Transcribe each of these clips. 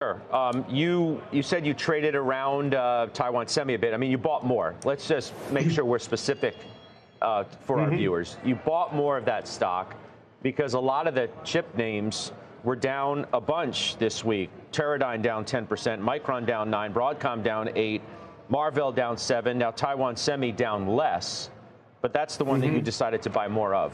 Sure. You said you traded around Taiwan Semi a bit. I mean, you bought more. Let's just make sure we're specific for our viewers. You bought more of that stock because a lot of the chip names were down a bunch this week. Teradyne down 10%, Micron down 9%, Broadcom down 8%, Marvell down 7%. Now Taiwan Semi down less, but that's the one that you decided to buy more of.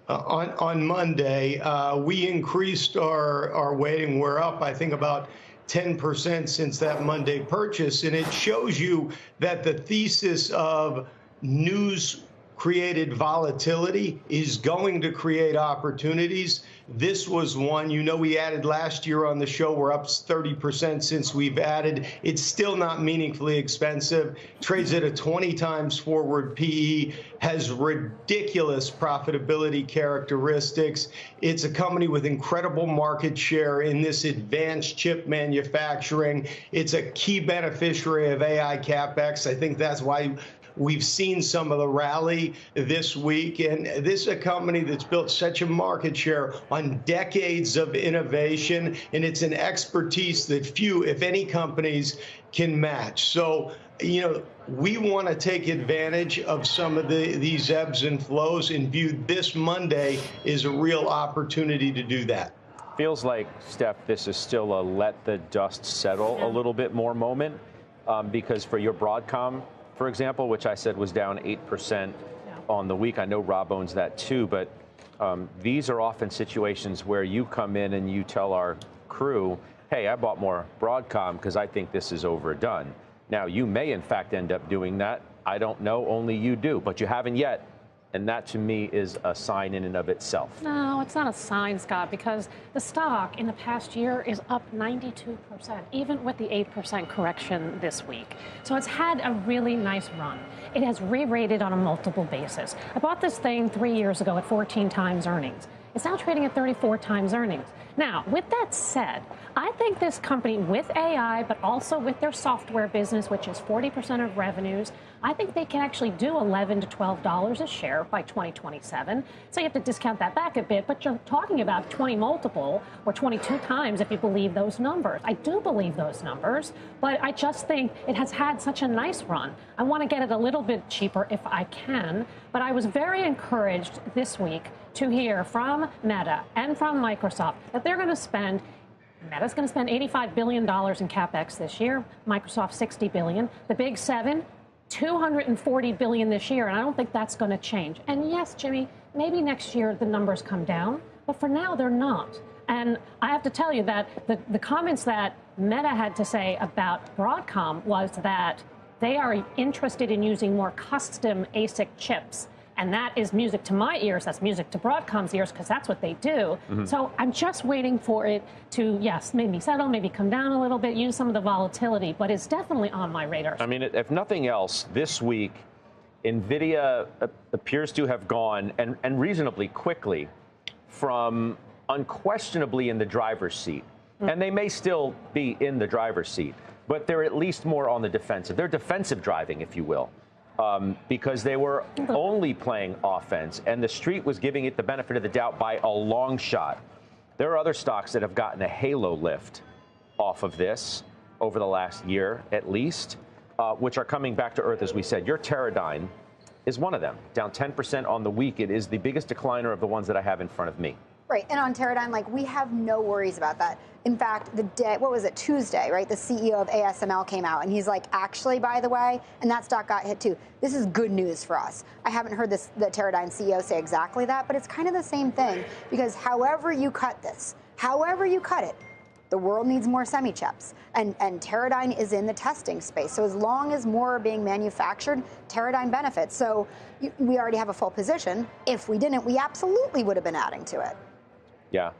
On Monday, we increased our weighting. We're up, I think, about 10% since that Monday purchase. And it shows you that the thesis of news-created volatility is going to create opportunities. This was one. You know, we added last year on the show. We're up 30% since we've added. It's still not meaningfully expensive. Trades at a 20 times forward PE, has ridiculous profitability characteristics. It's a company with incredible market share in this advanced chip manufacturing. It's a key beneficiary of AI CapEx. I think that's why we've seen some of the rally this week. And this is a company that's built such a market share on decades of innovation, and it's an expertise that few, if any, companies can match. So, you know, we want to take advantage of some of these ebbs and flows and view this Monday as a real opportunity to do that. Feels like, Steph, this is still a let the dust settle a little bit more moment, because for your Broadcom, for example, which I said was down 8% on the week. I know Rob owns that too, but these are often situations where you come in and you tell our crew, hey, I bought more Broadcom because I think this is overdone. Now, you may, in fact, end up doing that. I don't know, only you do, but you haven't yet. And that, to me, is a sign in and of itself. No, it's not a sign, Scott, because the stock in the past year is up 92%, even with the 8% correction this week. So it's had a really nice run. It has re-rated on a multiple basis. I bought this thing 3 years ago at 14 times earnings. It's now trading at 34 times earnings. Now, with that said, I think this company, with AI, but also with their software business, which is 40% of revenues, I think they can actually do $11 to $12 a share by 2027. So you have to discount that back a bit, but you're talking about 20 multiple or 22 times if you believe those numbers. I do believe those numbers, but I just think it has had such a nice run. I want to get it a little bit cheaper if I can, but I was very encouraged this week to hear from Meta and from Microsoft that they're going to spend, Meta's going to spend $85 billion in CapEx this year, Microsoft $60 billion, the big seven, $240 billion this year, and I don't think that's going to change. And yes, Jimmy, maybe next year the numbers come down, but for now they're not. And I have to tell you that the comments that Meta had to say about Broadcom was that they are interested in using more custom ASIC chips. And that is music to my ears. That's music to Broadcom's ears, because that's what they do. So I'm just waiting for it to, yes, maybe settle, maybe come down a little bit, use some of the volatility, but it's definitely on my radar. I mean, if nothing else, this week, NVIDIA appears to have gone, and reasonably quickly, from unquestionably in the driver's seat. And they may still be in the driver's seat, but they're at least more on the defensive. They're defensive driving, if you will. Because they were only playing offense, and the street was giving it the benefit of the doubt by a long shot. There are other stocks that have gotten a halo lift off of this over the last year, at least, which are coming back to earth, as we said. Your Teradyne is one of them, down 10% on the week. It is the biggest decliner of the ones that I have in front of me. Right, and on Teradyne, like, we have no worries about that. In fact, the day, what was it, Tuesday, right? The CEO of ASML came out, and he's like, actually, by the way, and that stock got hit too. This is good news for us. I haven't heard the Teradyne CEO say exactly that, but it's kind of the same thing, because however you cut this, however you cut it, the world needs more semi-chips, and Teradyne is in the testing space. So as long as more are being manufactured, Teradyne benefits. So we already have a full position. If we didn't, we absolutely would have been adding to it. Yeah.